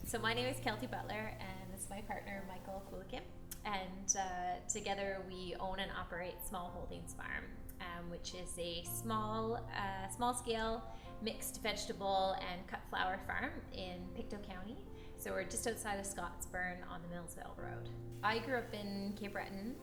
So my name is Keltie Butler, and this is my partner, Michael Coolican. And together we own and operate Small Holdings Farm, which is a small-scale mixed vegetable and cut flower farm in Pictou County. So we're just outside of Scottsburn on the Millsville Road. I grew up in Cape Breton,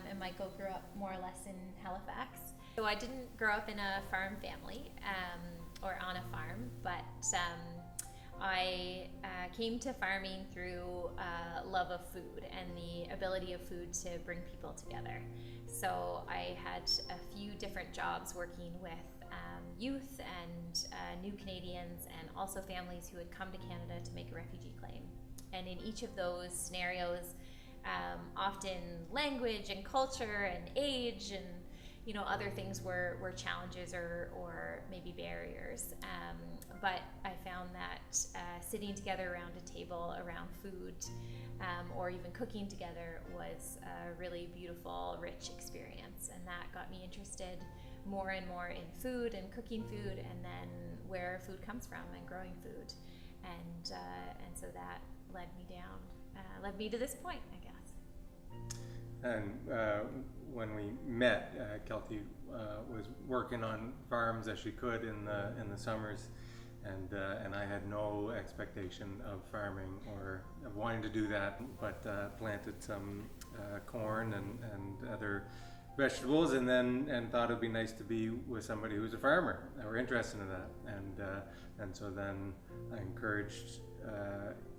and Michael grew up more or less in Halifax. So I didn't grow up in a farm family or on a farm, but I came to farming through love of food and the ability of food to bring people together. So I had a few different jobs working with youth and new Canadians, and also families who had come to Canada to make a refugee claim. And in each of those scenarios, often language and culture and age and other things were challenges or maybe barriers. But I found that sitting together around a table around food or even cooking together was a really beautiful, rich experience. And that got me interested more and more in food and cooking food, and then where food comes from and growing food. And so that led me to this point, I guess. And when we met, Keltie was working on farms as she could in the summers, and I had no expectation of farming or of wanting to do that, but planted some corn and other vegetables, and thought it'd be nice to be with somebody who's a farmer or interested in that, and so then I encouraged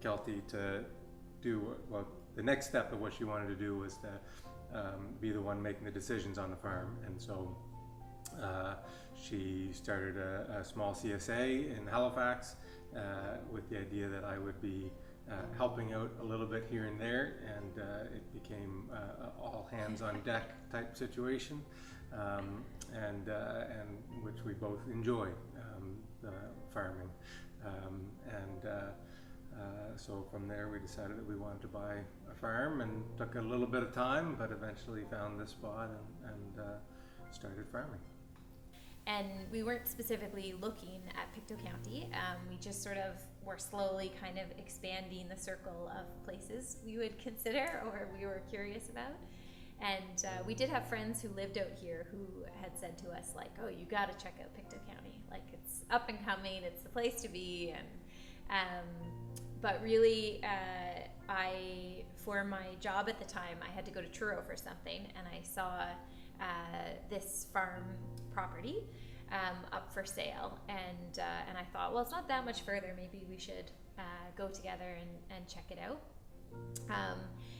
Keltie to do the next step of what she wanted to do was to be the one making the decisions on the farm. And so she started a small CSA in Halifax with the idea that I would be helping out a little bit here and there, and it became all hands on deck type situation, and which we both enjoyed, farming, so from there we decided that we wanted to buy a farm, and took a little bit of time, but eventually found this spot and started farming. And we weren't specifically looking at Pictou County. We just sort of were slowly kind of expanding the circle of places we would consider or we were curious about. And we did have friends who lived out here who had said to us, like, oh, you got to check out Pictou County. Like, it's up and coming, it's the place to be. And but really, for my job at the time, I had to go to Truro for something, and I saw this farm property up for sale, and I thought, well, it's not that much further, maybe we should go together and check it out.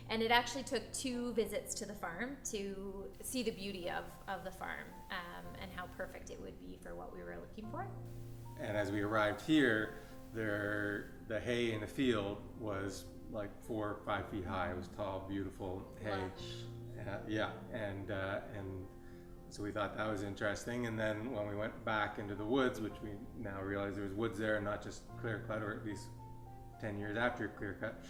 And it actually took 2 visits to the farm to see the beauty of the farm and how perfect it would be for what we were looking for. And as we arrived here, the hay in the field was like 4 or 5 feet high. It was tall, beautiful hay. And so we thought that was interesting. And then when we went back into the woods, which we now realize there was woods there and not just clear cut, or at least 10 years after clear cut,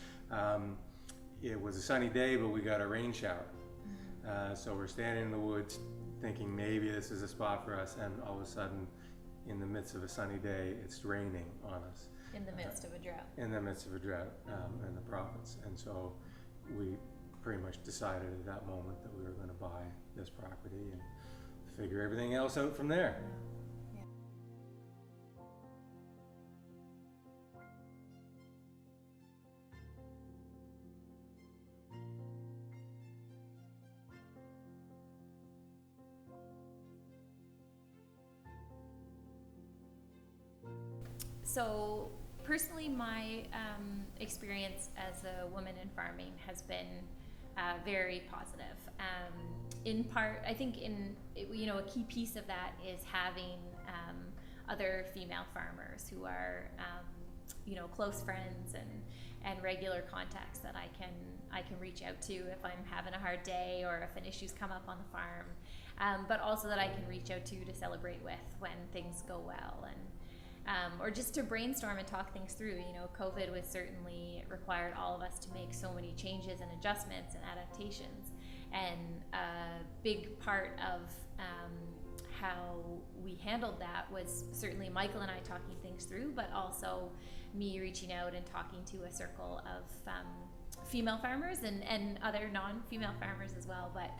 it was a sunny day, but we got a rain shower. So we're standing in the woods thinking maybe this is a spot for us, and all of a sudden, in the midst of a sunny day, it's raining on us. In the midst of a drought. In the midst of a drought in the province. And so we pretty much decided at that moment that we were going to buy this property and figure everything else out from there. Yeah. So personally, my experience as a woman in farming has been very positive. In part, I think a key piece of that is having other female farmers who are close friends and regular contacts that I can reach out to if I'm having a hard day or if an issue's come up on the farm, but also that I can reach out to celebrate with when things go well, and or just to brainstorm and talk things through. COVID was certainly required all of us to make so many changes and adjustments and adaptations, and a big part of how we handled that was certainly Michael and I talking things through, but also me reaching out and talking to a circle of female farmers and other non-female farmers as well, but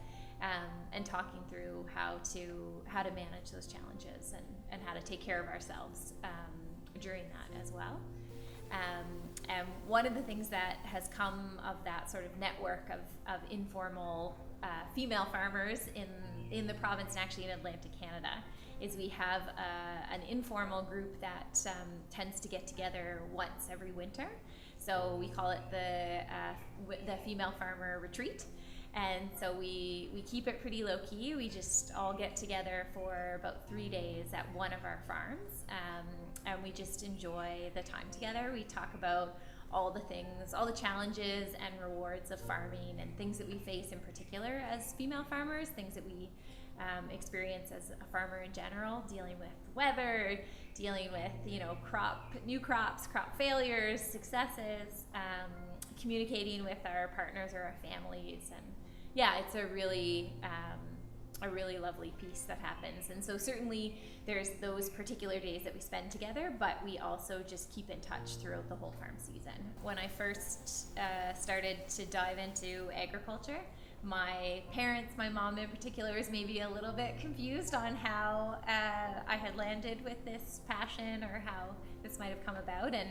and talking through how to manage those challenges and how to take care of ourselves during that as well. And one of the things that has come of that sort of network of informal female farmers in the province and actually in Atlantic Canada is we have an informal group that tends to get together once every winter. So we call it the Female Farmer Retreat. And so we keep it pretty low key. We just all get together for about 3 days at one of our farms, and we just enjoy the time together. We talk about all the things, all the challenges and rewards of farming and things that we face in particular as female farmers, things that we experience as a farmer in general, dealing with weather, dealing with new crops, crop failures, successes, communicating with our partners or our families, and yeah, it's a really lovely piece that happens. And so certainly there's those particular days that we spend together, but we also just keep in touch throughout the whole farm season. When I first started to dive into agriculture, my parents, my mom in particular, was maybe a little bit confused on how I had landed with this passion or how this might have come about. And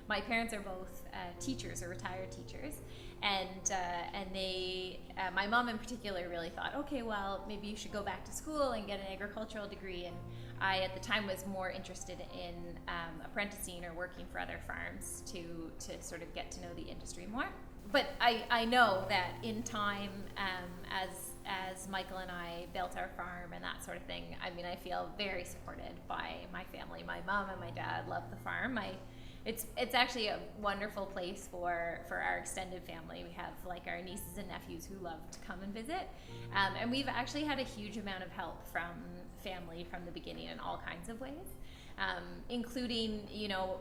my parents are both teachers or retired teachers, and they, my mom in particular, really thought, okay, well, maybe you should go back to school and get an agricultural degree. And I, at the time, was more interested in apprenticing or working for other farms to sort of get to know the industry more. But I know that in time, as Michael and I built our farm and that sort of thing, I mean, I feel very supported by my family. My mom and my dad love the farm. It's actually a wonderful place for our extended family. We have like our nieces and nephews who love to come and visit. And we've actually had a huge amount of help from family from the beginning in all kinds of ways, including,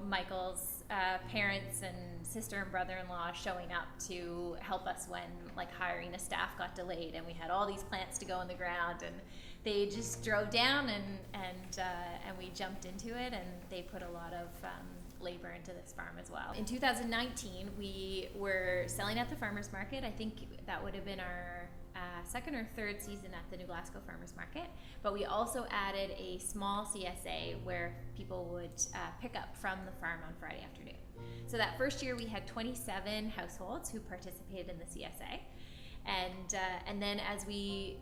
Michael's parents and sister and brother-in-law showing up to help us when like hiring a staff got delayed and we had all these plants to go in the ground, and they just drove down and we jumped into it, and they put a lot of labor into this farm as well. In 2019, we were selling at the farmers market. I think that would have been our second or third season at the New Glasgow Farmers Market, but we also added a small CSA where people would pick up from the farm on Friday afternoon. So that first year we had 27 households who participated in the CSA, and then as we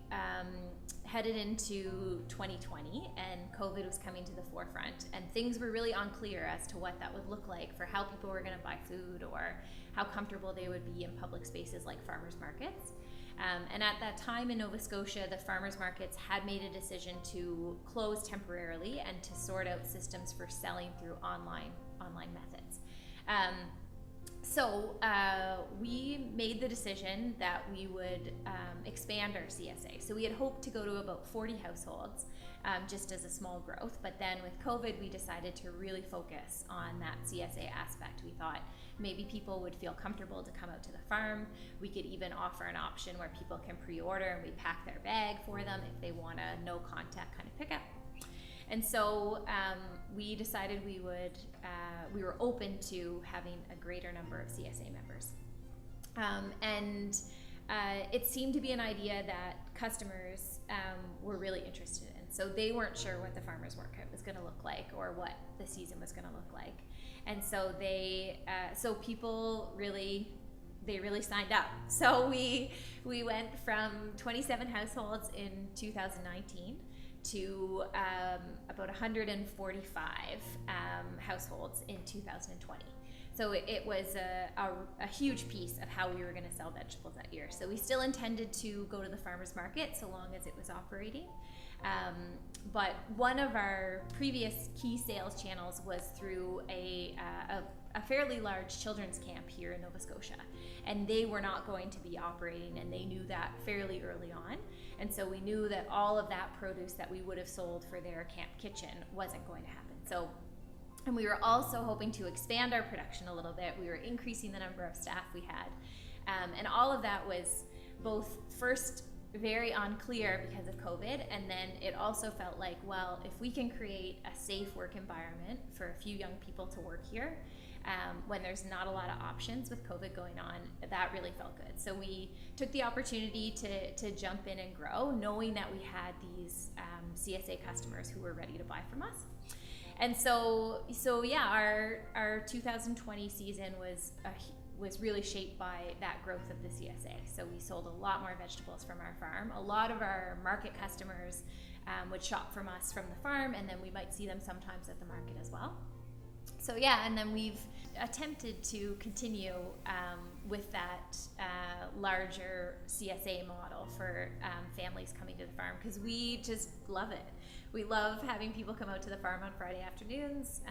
headed into 2020 and COVID was coming to the forefront and things were really unclear as to what that would look like for how people were going to buy food or how comfortable they would be in public spaces like farmers markets. And at that time in Nova Scotia, the farmers markets had made a decision to close temporarily and to sort out systems for selling through online methods. So we made the decision that we would expand our CSA. So we had hoped to go to about 40 households just as a small growth, but then with COVID we decided to really focus on that CSA aspect. We thought maybe people would feel comfortable to come out to the farm. We could even offer an option where people can pre-order and we pack their bag for them if they want a no contact kind of pickup. And so we decided we were open to having a greater number of CSA members. And it seemed to be an idea that customers were really interested in. So they weren't sure what the farmers market was going to look like or what the season was going to look like. And so people really signed up. So we went from 27 households in 2019 to about 145 households in 2020. So it was a huge piece of how we were going to sell vegetables that year. So we still intended to go to the farmers market so long as it was operating. But one of our previous key sales channels was through a fairly large children's camp here in Nova Scotia. And they were not going to be operating, and they knew that fairly early on. And so we knew that all of that produce that we would have sold for their camp kitchen wasn't going to happen. And we were also hoping to expand our production a little bit. We were increasing the number of staff we had. And all of that was both first very unclear because of COVID. And then it also felt like, well, if we can create a safe work environment for a few young people to work here, when there's not a lot of options with COVID going on, that really felt good. So we took the opportunity to jump in and grow, knowing that we had these CSA customers who were ready to buy from us. And so yeah, our 2020 season was really shaped by that growth of the CSA. So we sold a lot more vegetables from our farm. A lot of our market customers would shop from us from the farm, and then we might see them sometimes at the market as well. So yeah, and then we've attempted to continue with that larger CSA model for families coming to the farm, because we just love it. We love having people come out to the farm on Friday afternoons.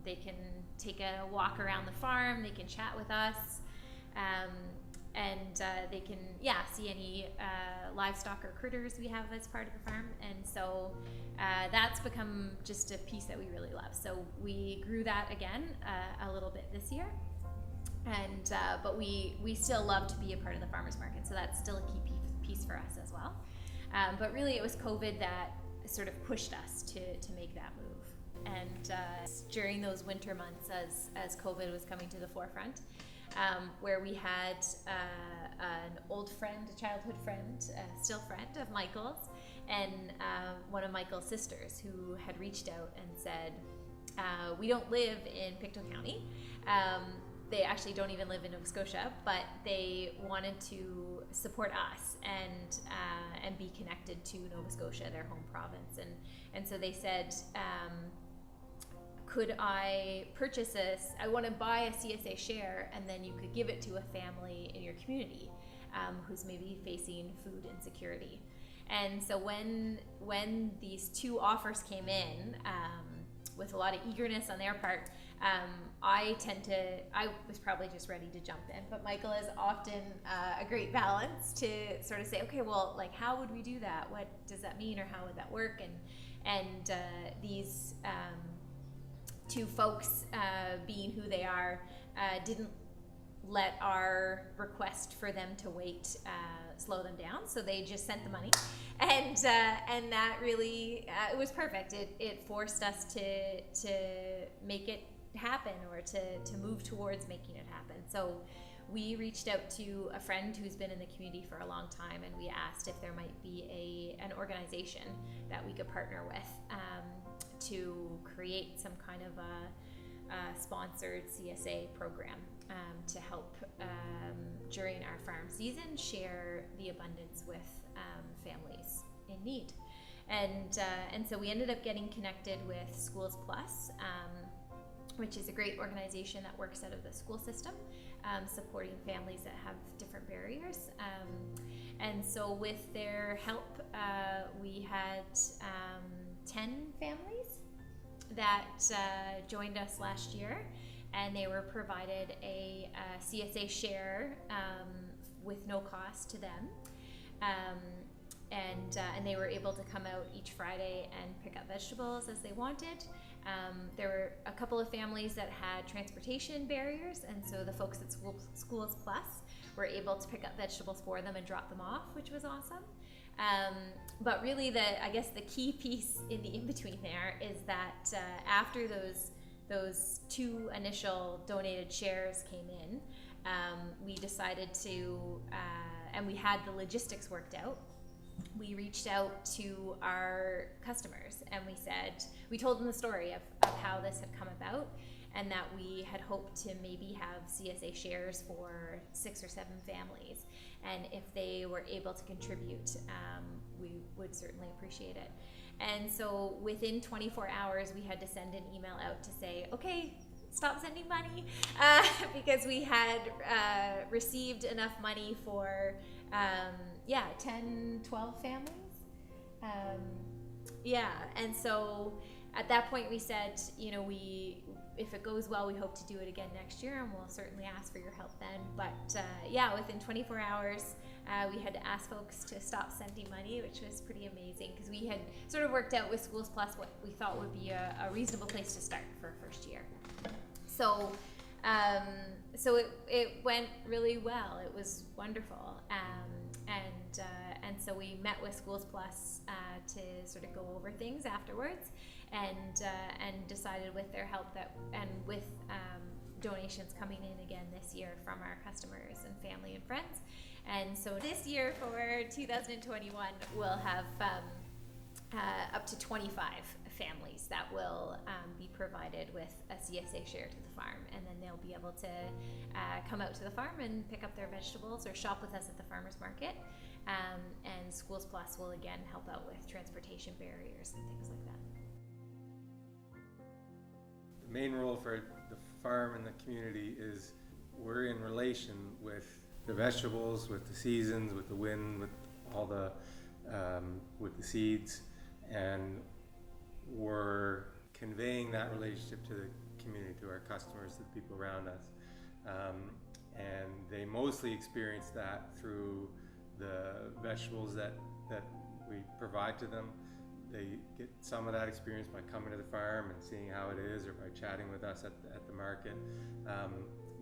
They can take a walk around the farm, they can chat with us, and they can see any livestock or critters we have as part of the farm. And so that's become just a piece that we really love. So we grew that again a little bit this year, and but we still love to be a part of the farmers market, so that's still a key piece for us as well. But really it was COVID that sort of pushed us to make that move. And during those winter months, as COVID was coming to the forefront, where we had an old friend, a childhood friend, still friend of Michael's, and one of Michael's sisters who had reached out and said, we don't live in Pictou County. They actually don't even live in Nova Scotia, but they wanted to support us and be connected to Nova Scotia, their home province. And so they said, could I purchase this? I want to buy a CSA share, and then you could give it to a family in your community who's maybe facing food insecurity. And so when these two offers came in, with a lot of eagerness on their part, I was probably just ready to jump in, but Michael is often a great balance to sort of say, okay, well, like, how would we do that? What does that mean, or how would that work? And these two folks, being who they are, didn't let our request for them to wait slow them down. So they just sent the money, and that really it was perfect. It forced us to make it happen, or to move towards making it happen. So we reached out to a friend who's been in the community for a long time, and we asked if there might be an organization that we could partner with to create some kind of a sponsored CSA program to help during our farm season share the abundance with families in need. And so we ended up getting connected with Schools Plus, which is a great organization that works out of the school system, supporting families that have different barriers. And so with their help, we had 10 families that joined us last year, and they were provided a CSA share with no cost to them. And they were able to come out each Friday and pick up vegetables as they wanted. There were a couple of families that had transportation barriers, and so the folks at Schools Plus were able to pick up vegetables for them and drop them off, which was awesome. But really, I guess the key piece in the in-between there is that after those two initial donated shares came in, we decided to, and we had the logistics worked out. We reached out to our customers, and we told them the story of how this had come about, and that we had hoped to maybe have CSA shares for 6 or 7 families. And if they were able to contribute, we would certainly appreciate it. And so within 24 hours, we had to send an email out to say, okay, stop sending money, because we had received enough money for 10, 12 families. And so at that point we said, if it goes well, we hope to do it again next year, and we'll certainly ask for your help then. But within 24 hours, we had to ask folks to stop sending money, which was pretty amazing, because we had sort of worked out with Schools Plus what we thought would be a reasonable place to start for a first year. So it went really well. It was wonderful. And so we met with Schools Plus to sort of go over things afterwards, and decided with their help and with donations coming in again this year from our customers and family and friends. And so this year for 2021, we'll have up to 25 families that will be provided with a CSA share to the farm, and then they'll be able to come out to the farm and pick up their vegetables or shop with us at the farmers market. And Schools Plus will again help out with transportation barriers and things like that. The main role for the farm and the community is we're in relation with the vegetables, with the seasons, with the wind, with all the with the seeds, and we're conveying that relationship to the community, to our customers, to the people around us, and they mostly experience that through the vegetables that we provide to them. They get some of that experience by coming to the farm and seeing how it is, or by chatting with us at the market.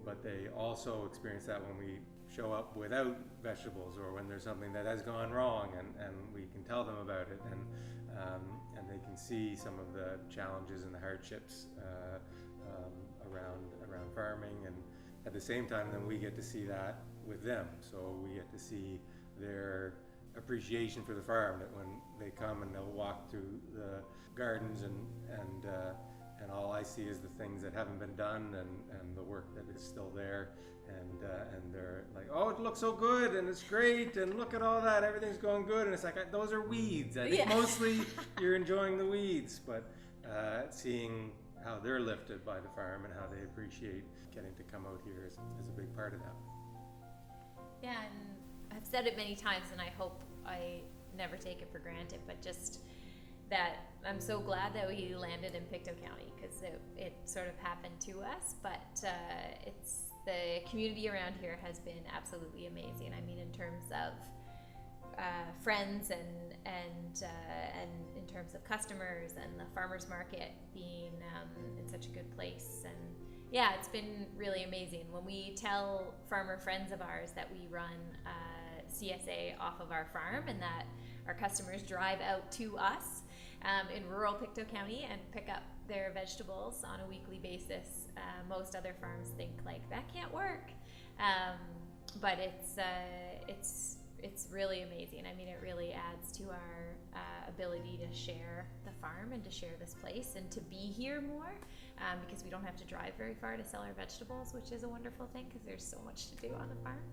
But they also experience that when we show up without vegetables, or when there's something that has gone wrong, and we can tell them about it, and they can see some of the challenges and the hardships around farming. And at the same time, then we get to see that with them. So we get to see their appreciation for the farm, that when they come and they'll walk through the gardens and all I see is the things that haven't been done, and the work that is still there, and they're like, oh, it looks so good and it's great, and look at all that, everything's going good. And it's like, those are weeds. I think mostly you're enjoying the weeds, but seeing how they're lifted by the farm and how they appreciate getting to come out here is a big part of that. Yeah, and I've said it many times, and I hope I never take it for granted, but just that I'm so glad that we landed in Pictou County, because it sort of happened to us, but it's the community around here has been absolutely amazing. I mean, in terms of friends and in terms of customers, and the farmers market being in such a good place. And yeah, it's been really amazing. When we tell farmer friends of ours that we run CSA off of our farm, and that our customers drive out to us in rural Pictou County and pick up their vegetables on a weekly basis, most other farms think like, that can't work, but it's really amazing. I mean, it really adds to our ability to share the farm and to share this place and to be here more, because we don't have to drive very far to sell our vegetables, which is a wonderful thing, because there's so much to do on the farm.